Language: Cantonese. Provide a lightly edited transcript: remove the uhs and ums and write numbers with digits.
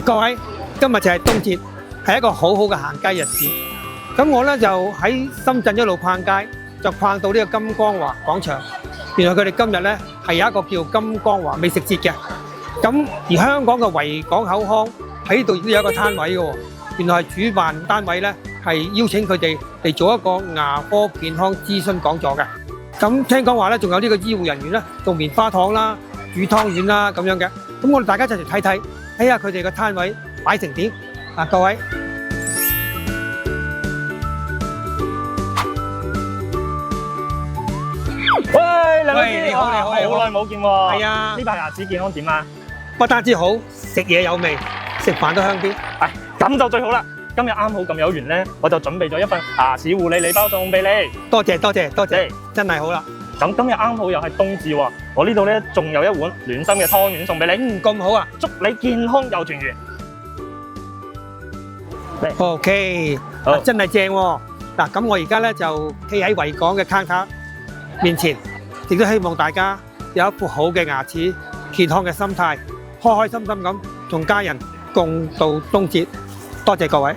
各位，今日就係冬節，係一個好好嘅行街日子。咁我咧就喺深圳一路逛街，就逛到呢個金光華廣場。原來佢哋今日咧係有一個叫金光華美食節嘅。咁而香港嘅維港口腔喺呢度亦都有一個攤位嘅喎。原來係主辦單位咧係邀請佢哋嚟做一個牙科健康諮詢講座嘅。咁聽講話咧，仲有呢個醫護人員咧做棉花糖啦、煮湯圓啦咁樣嘅。咁我哋大家一齊睇睇。睇下佢哋個攤位擺成點啊！各位，喂，梁老師，你好，好耐冇見喎。係啊，呢排牙齒健康點啊？不單止好，食嘢有味，食飯都香啲。咁就最好啦。今日啱好咁有緣咧，我就準備咗一份牙齒護理禮包送俾你。多謝，真係好啦。咁今日啱好又係冬至喎，我呢度咧仲有一碗暖心嘅湯圓送俾你。咁好啊！祝你健康又團圓。OK，真係正喎。嗱，咁我而家咧就企喺維港嘅counter面前，亦都希望大家有一副好嘅牙齒、健康嘅心態，開開心心咁同家人共度冬節。多謝各位。